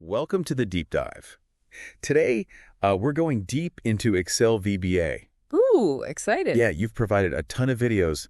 Welcome to the Deep Dive. Today, we're going deep into Excel VBA. Ooh, excited. Yeah, you've provided a ton of videos,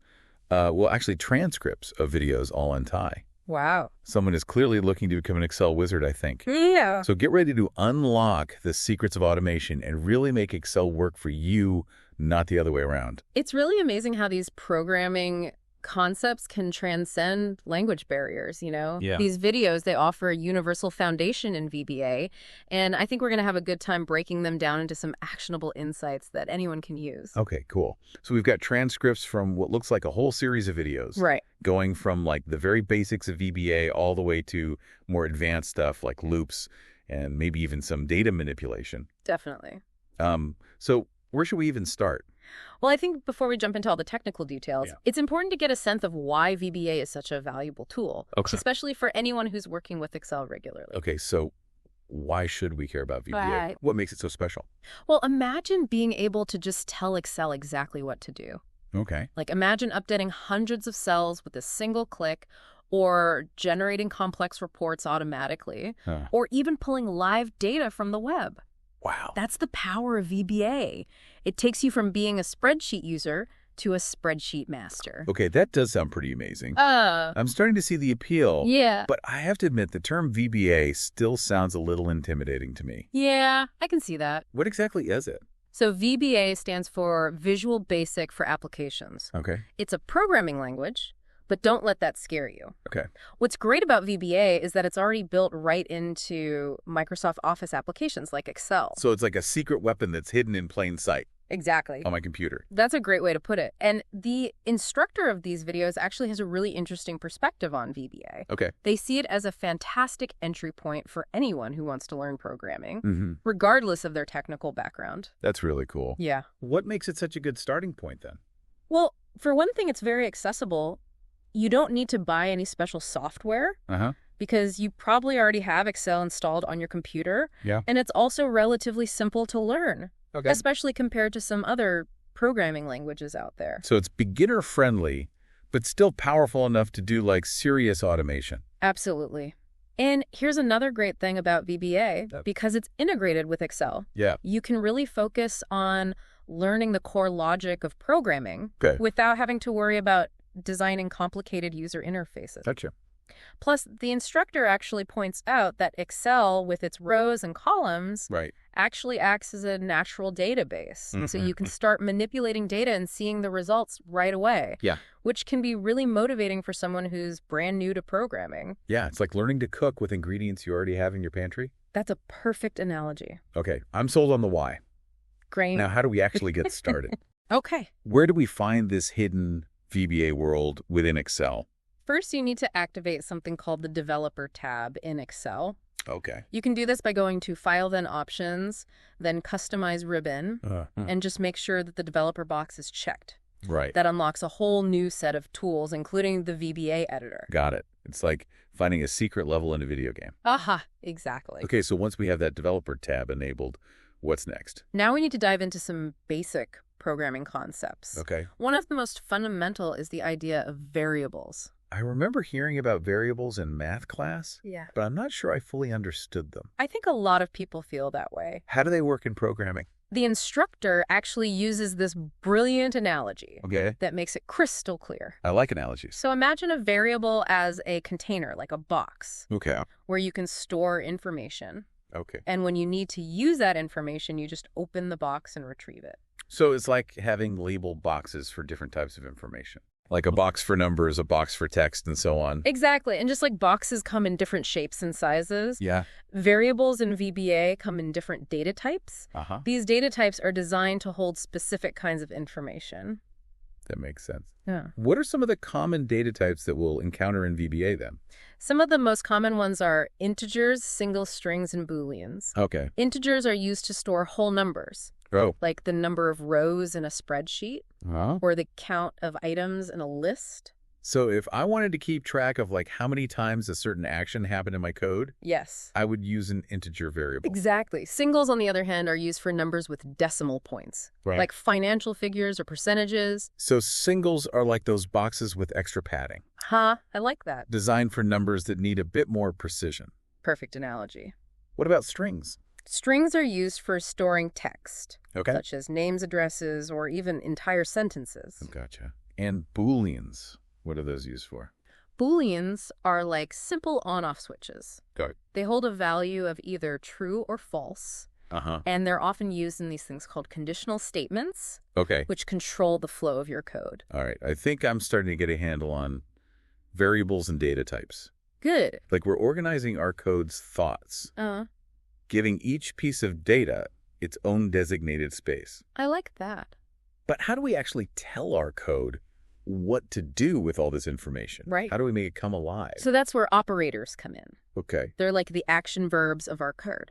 well, actually transcripts of videos all on Thai. Wow. Someone is clearly looking to become an Excel wizard, I think. Yeah. So get ready to unlock the secrets of automation and really make Excel work for you, not the other way around. It's really amazing how these programming concepts can transcend language barriers, you know? Yeah. These videos, they offer a universal foundation in VBA, and I think we're going to have a good time breaking them down into some actionable insights that anyone can use. Okay, cool. So we've got transcripts from what looks like a whole series of videos. Right. Going from like the very basics of VBA all the way to more advanced stuff like loops and maybe even some data manipulation. Definitely. So where should we even start? Well, I think before we jump into all the technical details, Yeah. it's important to get a sense of why VBA is such a valuable tool, Okay. especially for anyone who's working with Excel regularly. Okay, so why should we care about VBA? Right. What makes it so special? Well, imagine being able to just tell Excel exactly what to do. Okay. Like imagine updating hundreds of cells with a single click, or generating complex reports automatically, Huh. or even pulling live data from the web. Wow. That's the power of VBA. It takes you from being a spreadsheet user to a spreadsheet master. Okay, that does sound pretty amazing. Uh, I'm starting to see the appeal. yeah. But I have to admit, the term VBA still sounds a little intimidating to me. Yeah, I can see that. What exactly is it? So VBA stands for Visual Basic for Applications. Okay. It's a programming language, but don't let that scare you. Okay. What's great about VBA is that it's already built right into Microsoft Office applications like Excel. So it's like a secret weapon that's hidden in plain sight Exactly. on my computer. That's a great way to put it. And the instructor of these videos actually has a really interesting perspective on VBA. Okay. They see it as a fantastic entry point for anyone who wants to learn programming, Mm-hmm. regardless of their technical background. That's really cool. Yeah. What makes it such a good starting point then? Well, for one thing, it's very accessible. You don't need to buy any special software Uh-huh. because you probably already have Excel installed on your computer. Yeah. And it's also relatively simple to learn, Okay. especially compared to some other programming languages out there. So it's beginner friendly, but still powerful enough to do like serious automation. Absolutely. And here's another great thing about VBA. Yep. Because it's integrated with Excel, Yeah. you can really focus on learning the core logic of programming Okay. without having to worry about designing complicated user interfaces. Gotcha. Plus, the instructor actually points out that Excel, with its rows and columns, Right. actually acts as a natural database. So Mhm. you can start manipulating data and seeing the results right away. Yeah. Which can be really motivating for someone who's brand new to programming. Yeah, it's like learning to cook with ingredients you already have in your pantry. That's a perfect analogy. Okay, I'm sold on the why. Great. Now, how do we actually get started? Okay. Where do we find this hidden VBA world within Excel? First, you need to activate something called the Developer tab in Excel. Okay. You can do this by going to File, then Options, then Customize Ribbon, and just make sure that the developer box is checked. Right. That unlocks a whole new set of tools, including the VBA editor. Got it. It's like finding a secret level in a video game. Aha, exactly. Okay, so once we have that developer tab enabled, what's next? Now we need to dive into some basic programming concepts. Okay. One of the most fundamental is the idea of variables. I remember hearing about variables in math class, Yeah. but I'm not sure I fully understood them. I think a lot of people feel that way. How do they work in programming? The instructor actually uses this brilliant analogy Okay. that makes it crystal clear. I like analogies. So imagine a variable as a container, like a box, Okay. where you can store information. Okay. And when you need to use that information, you just open the box and retrieve it. So it's like having labeled boxes for different types of information. Like a box for numbers, a box for text, and so on. Exactly. And just like boxes come in different shapes and sizes, Yeah. variables in VBA come in different data types. Uh-huh. These data types are designed to hold specific kinds of information. That makes sense. Yeah. What are some of the common data types that we'll encounter in VBA then? Some of the most common ones are integers, single strings, and booleans. Okay. Integers are used to store whole numbers, Oh. like the number of rows in a spreadsheet Huh? or the count of items in a list. So if I wanted to keep track of like how many times a certain action happened in my code, Yes. I would use an integer variable. Exactly. Singles, on the other hand, are used for numbers with decimal points, Right. like financial figures or percentages. So singles are like those boxes with extra padding, Huh, I like that. designed for numbers that need a bit more precision. Perfect analogy. What about strings? Strings are used for storing text, Okay. such as names, addresses, or even entire sentences. Gotcha. And Booleans. What are those used for? Booleans are like simple on-off switches. Got it. They hold a value of either true or false, Uh-huh. and they're often used in these things called conditional statements, Okay. which control the flow of your code. All right. I think I'm starting to get a handle on variables and data types. Good. Like we're organizing our code's thoughts, giving each piece of data its own designated space. I like that. But how do we actually tell our code what to do with all this information? Right. How do we make it come alive? So that's where operators come in. Okay. They're like the action verbs of our code.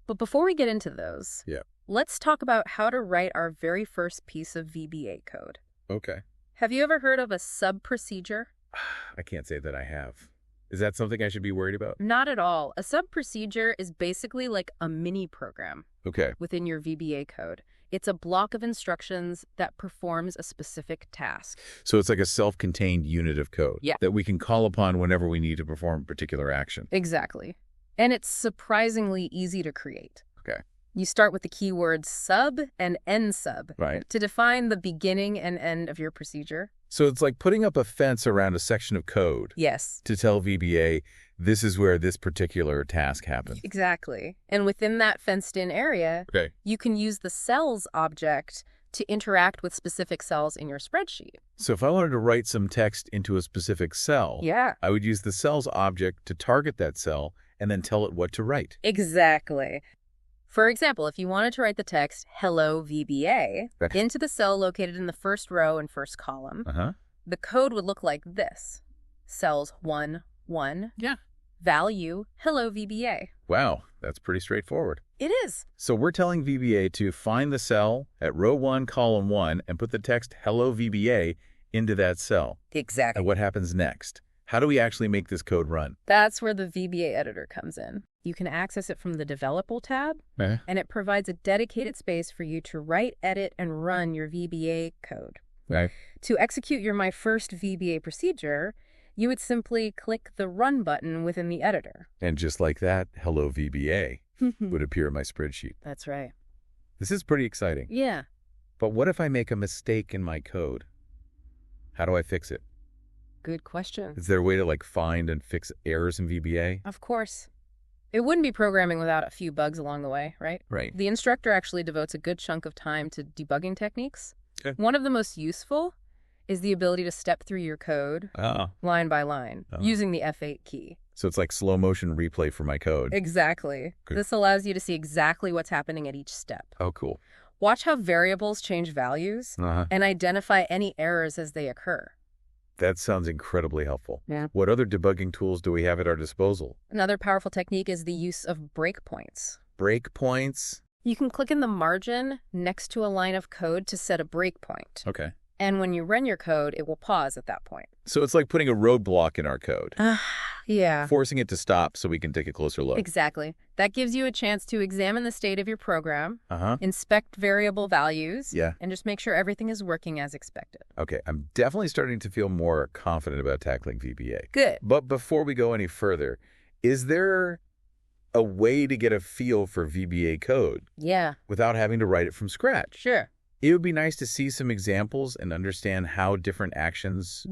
But before we get into those, let's talk about how to write our very first piece of VBA code. Okay. Have you ever heard of a sub-procedure? I can't say that I have. Is that something I should be worried about? Not at all. A sub-procedure is basically like a mini program Okay. within your VBA code. It's a block of instructions that performs a specific task. So it's like a self-contained unit of code that we can call upon whenever we need to perform a particular action. Exactly. And it's surprisingly easy to create. Okay. You start with the keywords sub and end sub to define the beginning and end of your procedure. So it's like putting up a fence around a section of code. Yes. To tell VBA, this is where this particular task happens. Exactly. And within that fenced-in area, you can use the cells object to interact with specific cells in your spreadsheet. So if I wanted to write some text into a specific cell, I would use the cells object to target that cell and then tell it what to write. Exactly. For example, if you wanted to write the text, hello VBA, into the cell located in the first row and first column, the code would look like this. Cells 1, 1. Value, hello VBA. Wow, that's pretty straightforward. It is. So we're telling VBA to find the cell at row 1, column 1, and put the text hello VBA into that cell. Exactly. And what happens next? How do we actually make this code run? That's where the VBA editor comes in. You can access it from the Developer tab, and it provides a dedicated space for you to write, edit, and run your VBA code. To execute your My First VBA procedure, you would simply click the Run button within the editor. And just like that, hello VBA would appear in my spreadsheet. That's right. This is pretty exciting. Yeah. But what if I make a mistake in my code? How do I fix it? Good question. Is there a way to find and fix errors in VBA? Of course. It wouldn't be programming without a few bugs along the way, right? Right. The instructor actually devotes a good chunk of time to debugging techniques. One of the most useful is the ability to step through your code line by line using the F8 key. So it's like slow motion replay for my code. Exactly. Good. This allows you to see exactly what's happening at each step. Oh, cool. Watch how variables change values and identify any errors as they occur. That sounds incredibly helpful. Yeah. What other debugging tools do we have at our disposal? Another powerful technique is the use of breakpoints. Breakpoints? You can click in the margin next to a line of code to set a breakpoint. Okay. And when you run your code, it will pause at that point. So it's like putting a roadblock in our code. Yeah. Forcing it to stop so we can take a closer look. Exactly. That gives you a chance to examine the state of your program, inspect variable values, and just make sure everything is working as expected. Okay, I'm definitely starting to feel more confident about tackling VBA. Good. But before we go any further, is there a way to get a feel for VBA code? Yeah. Without having to write it from scratch? Sure. It would be nice to see some examples and understand how different actions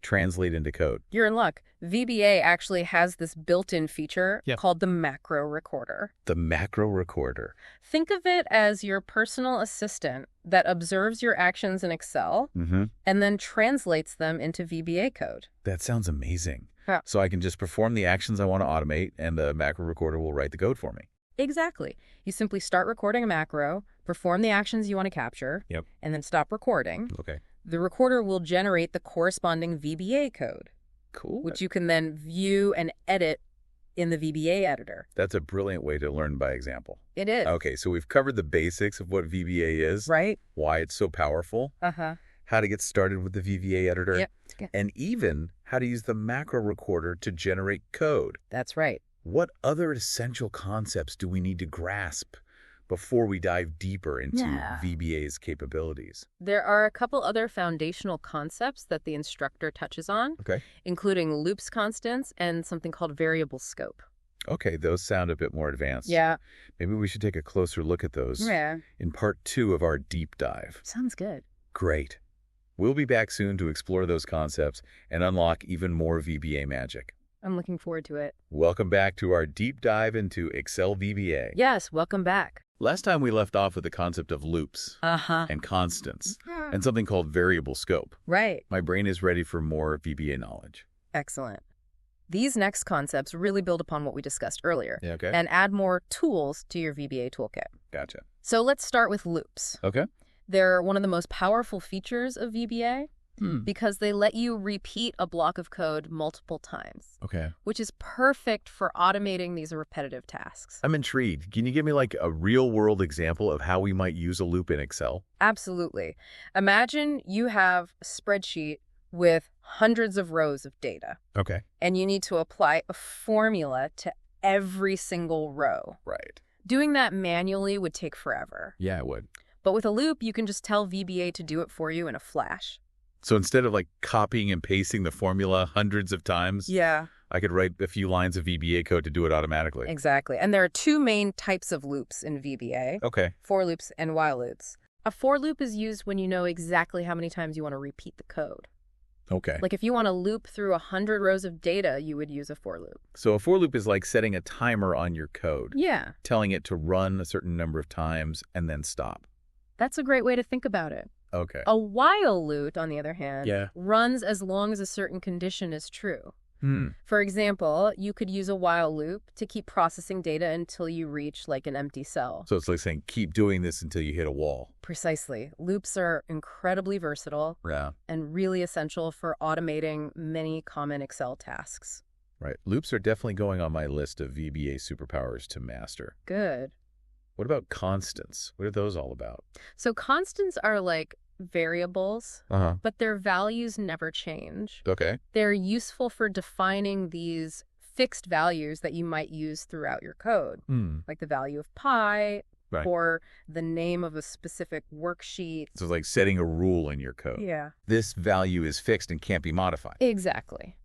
translate into code. You're in luck. VBA actually has this built-in feature called the macro recorder. The macro recorder. Think of it as your personal assistant that observes your actions in Excel and then translates them into VBA code. That sounds amazing. So I can just perform the actions I want to automate, and the macro recorder will write the code for me. Exactly. You simply start recording a macro, perform the actions you want to capture, and then stop recording. Okay. The recorder will generate the corresponding VBA code. Cool. Which you can then view and edit in the VBA editor. That's a brilliant way to learn by example. It is. Okay, so we've covered the basics of what VBA is. Right. Why it's so powerful. How to get started with the VBA editor. And even how to use the macro recorder to generate code. That's right. What other essential concepts do we need to grasp before we dive deeper into VBA's capabilities? There are a couple other foundational concepts that the instructor touches on, including loops constants and something called variable scope. Okay, those sound a bit more advanced. Yeah. Maybe we should take a closer look at those in part 2 of our deep dive. Sounds good. Great. We'll be back soon to explore those concepts and unlock even more VBA magic. I'm looking forward to it. Welcome back to our deep dive into Excel VBA. Yes, welcome back. Last time we left off with the concept of loops and constants and something called variable scope. Right. My brain is ready for more VBA knowledge. Excellent. These next concepts really build upon what we discussed earlier and add more tools to your VBA toolkit. Gotcha. So let's start with loops. Okay. They're one of the most powerful features of VBA because they let you repeat a block of code multiple times. Okay. Which is perfect for automating these repetitive tasks. I'm intrigued. Can you give me like a real-world example of how we might use a loop in Excel? Absolutely. Imagine you have a spreadsheet with hundreds of rows of data. Okay. And you need to apply a formula to every single row. Right. Doing that manually would take forever. Yeah, it would. But with a loop, you can just tell VBA to do it for you in a flash. So instead of like copying and pasting the formula hundreds of times, I could write a few lines of VBA code to do it automatically. Exactly. And there are two main types of loops in VBA. Okay. For loops and while loops. A for loop is used when you know exactly how many times you want to repeat the code. Okay. Like if you want to loop through 100 rows of data, you would use a for loop. So a for loop is like setting a timer on your code. Yeah. Telling it to run a certain number of times and then stop. That's a great way to think about it. Okay. A while loop, on the other hand, runs as long as a certain condition is true. For example, you could use a while loop to keep processing data until you reach like an empty cell. So it's like saying, keep doing this until you hit a wall. Precisely. Loops are incredibly versatile and really essential for automating many common Excel tasks. Right. Loops are definitely going on my list of VBA superpowers to master. Good. What about constants? What are those all about? So constants are like variables, but their values never change. Okay. They're useful for defining these fixed values that you might use throughout your code, like the value of pi or the name of a specific worksheet. So it's like setting a rule in your code. Yeah. This value is fixed and can't be modified. Exactly.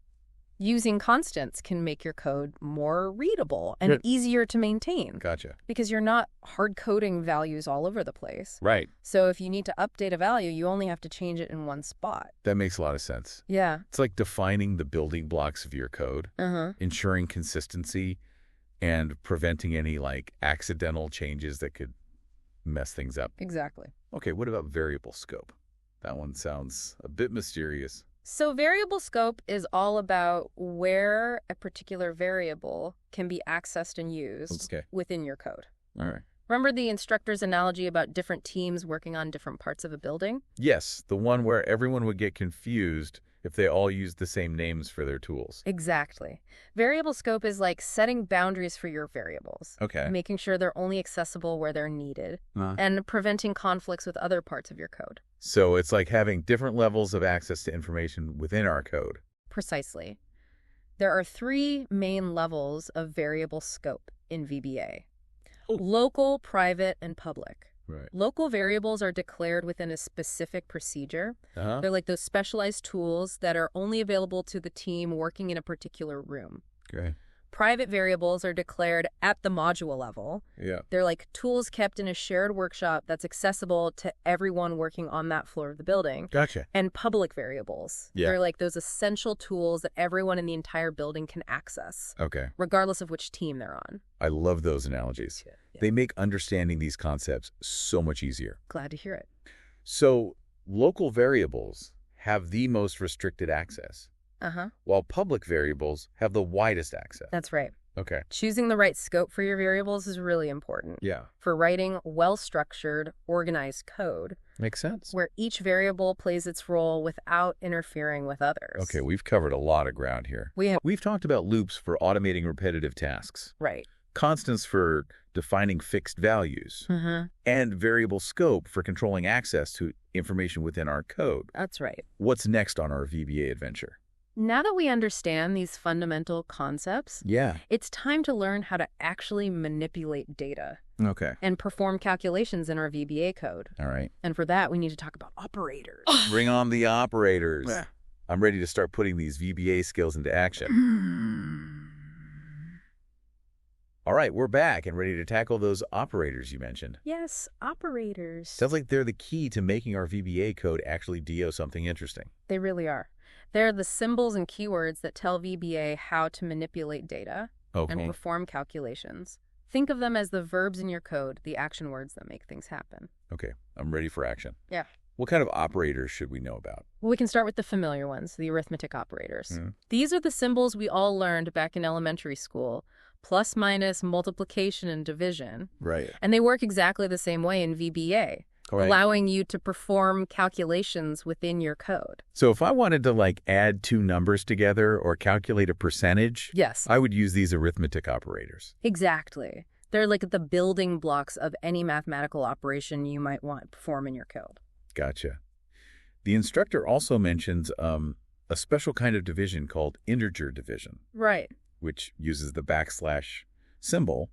Using constants can make your code more readable and easier to maintain. Gotcha. Because you're not hard-coding values all over the place. Right. So if you need to update a value, you only have to change it in one spot. That makes a lot of sense. Yeah. It's like defining the building blocks of your code, ensuring consistency, and preventing any like accidental changes that could mess things up. Exactly. Okay, what about variable scope? That one sounds a bit mysterious. So variable scope is all about where a particular variable can be accessed and used within your code. All right. Remember the instructor's analogy about different teams working on different parts of a building? Yes, the one where everyone would get confused if they all used the same names for their tools. Exactly. Variable scope is like setting boundaries for your variables. Okay. Making sure they're only accessible where they're needed and preventing conflicts with other parts of your code. So it's like having different levels of access to information within our code. Precisely. There are 3 main levels of variable scope in VBA. Local, private, and public. Right. Local variables are declared within a specific procedure. They're like those specialized tools that are only available to the team working in a particular room. Okay. Private variables are declared at the module level. Yeah. They're like tools kept in a shared workshop that's accessible to everyone working on that floor of the building. Gotcha. And public variables. Yeah. They're like those essential tools that everyone in the entire building can access. Okay. Regardless of which team they're on. I love those analogies. Yeah. They make understanding these concepts so much easier. Glad to hear it. So local variables have the most restricted access. While public variables have the widest access. That's right. Okay. Choosing the right scope for your variables is really important. Yeah. For writing well-structured, organized code. Makes sense. Where each variable plays its role without interfering with others. Okay, we've covered a lot of ground here. We've talked about loops for automating repetitive tasks. Right. Constants for defining fixed values. And variable scope for controlling access to information within our code. That's right. What's next on our VBA adventure? Now that we understand these fundamental concepts, it's time to learn how to actually manipulate data. Okay. And perform calculations in our VBA code. All right. And for that, we need to talk about operators. Bring on the operators. I'm ready to start putting these VBA skills into action. All right, we're back and ready to tackle those operators you mentioned. Yes, operators. Sounds like they're the key to making our VBA code actually do something interesting. They really are. They're the symbols and keywords that tell VBA how to manipulate data and perform calculations. Think of them as the verbs in your code, the action words that make things happen. Okay, I'm ready for action. Yeah. What kind of operators should we know about? Well, we can start with the familiar ones, the arithmetic operators. These are the symbols we all learned back in elementary school. Plus, minus, multiplication, and division. Right. And they work exactly the same way in VBA, allowing you to perform calculations within your code. So if I wanted to, add two numbers together or calculate a percentage, yes, I would use these arithmetic operators. Exactly. They're like the building blocks of any mathematical operation you might want to perform in your code. Gotcha. The instructor also mentions a special kind of division called integer division. Right. Which uses the backslash symbol.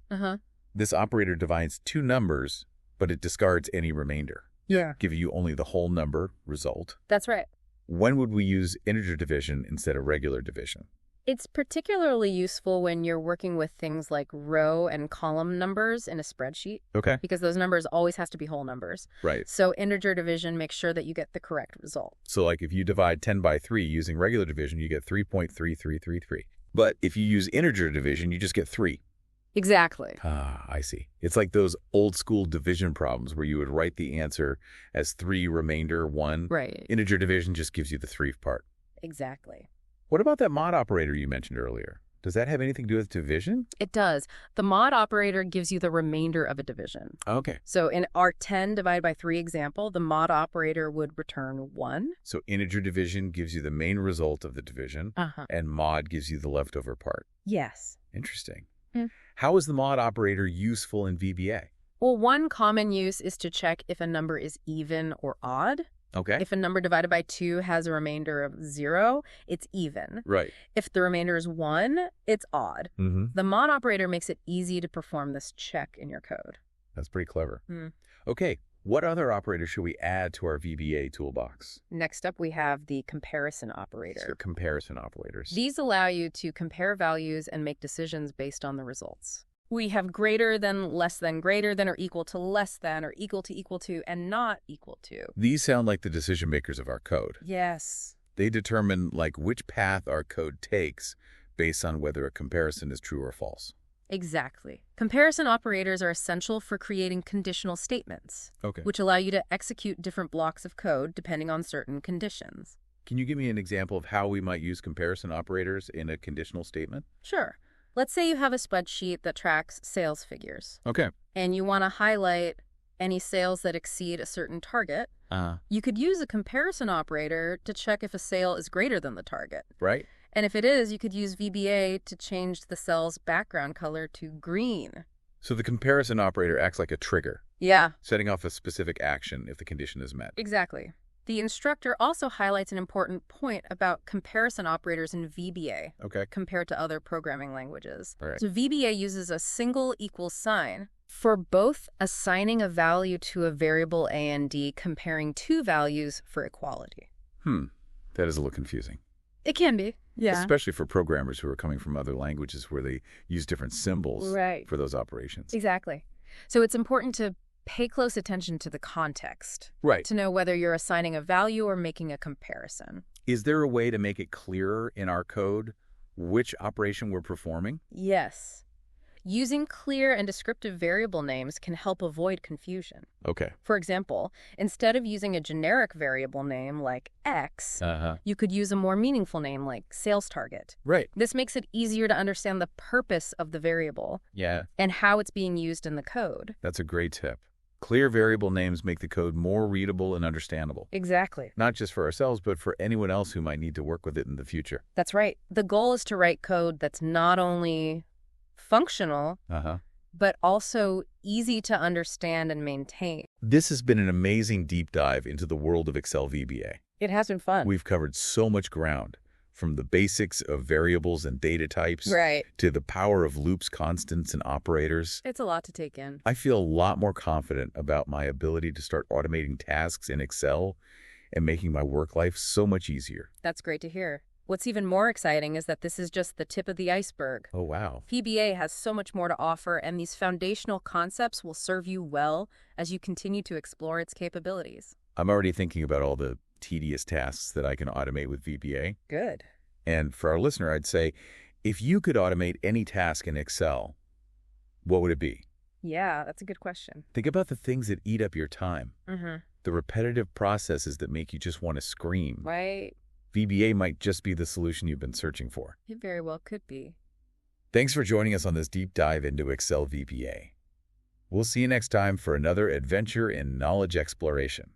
This operator divides two numbers, but it discards any remainder. Yeah. Giving you only the whole number result. That's right. When would we use integer division instead of regular division? It's particularly useful when you're working with things like row and column numbers in a spreadsheet. Okay. Because those numbers always has to be whole numbers. Right. So integer division makes sure that you get the correct result. So if you divide 10 by 3 using regular division, you get 3.3333. But if you use integer division, you just get 3. Exactly. Ah, I see. It's like those old school division problems where you would write the answer as 3 remainder 1. Right. Integer division just gives you the 3 part. Exactly. What about that mod operator you mentioned earlier? Does that have anything to do with division? It does. The mod operator gives you the remainder of a division. Okay. So in our 10 divided by 3 example, the mod operator would return 1. So integer division gives you the main result of the division, and mod gives you the leftover part. Yes. Interesting. How is the mod operator useful in VBA? Well, one common use is to check if a number is even or odd. Okay. If a number divided by 2 has a remainder of 0, it's even. Right. If the remainder is 1, it's odd. The mod operator makes it easy to perform this check in your code. That's pretty clever. Okay. What other operators should we add to our VBA toolbox? Next up, we have the comparison operator. So comparison operators. These allow you to compare values and make decisions based on the results. We have greater than, or equal to less than, or equal to, and not equal to. These sound like the decision makers of our code. Yes. They determine which path our code takes based on whether a comparison is true or false. Exactly. Comparison operators are essential for creating conditional statements, which allow you to execute different blocks of code depending on certain conditions. Can you give me an example of how we might use comparison operators in a conditional statement? Sure. Let's say you have a spreadsheet that tracks sales figures. Okay. And you want to highlight any sales that exceed a certain target. You could use a comparison operator to check if a sale is greater than the target. Right. And if it is, you could use VBA to change the cell's background color to green. So the comparison operator acts like a trigger. Yeah. Setting off a specific action if the condition is met. Exactly. The instructor also highlights an important point about comparison operators in VBA compared to other programming languages. Right. So VBA uses a single equal sign for both assigning a value to a variable A and D, comparing two values for equality. That is a little confusing. It can be, yeah. Especially for programmers who are coming from other languages where they use different symbols for those operations. Exactly. So it's important to pay close attention to the context. Right. To know whether you're assigning a value or making a comparison. Is there a way to make it clearer in our code which operation we're performing? Yes. Using clear and descriptive variable names can help avoid confusion. Okay. For example, instead of using a generic variable name like X, you could use a more meaningful name like sales target. Right. This makes it easier to understand the purpose of the variable and how it's being used in the code. That's a great tip. Clear variable names make the code more readable and understandable. Exactly. Not just for ourselves, but for anyone else who might need to work with it in the future. That's right. The goal is to write code that's not only functional, but also easy to understand and maintain. This has been an amazing deep dive into the world of Excel VBA. It has been fun. We've covered so much ground, from the basics of variables and data types to the power of loops, constants, and operators. It's a lot to take in. I feel a lot more confident about my ability to start automating tasks in Excel and making my work life so much easier. That's great to hear. What's even more exciting is that this is just the tip of the iceberg. Oh, wow. VBA has so much more to offer, and these foundational concepts will serve you well as you continue to explore its capabilities. I'm already thinking about all the tedious tasks that I can automate with VBA. Good. And for our listener, I'd say, if you could automate any task in Excel, what would it be? Yeah, that's a good question. Think about the things that eat up your time. Mm-hmm. The repetitive processes that make you just want to scream. Right. VBA might just be the solution you've been searching for. It very well could be. Thanks for joining us on this deep dive into Excel VBA. We'll see you next time for another adventure in knowledge exploration.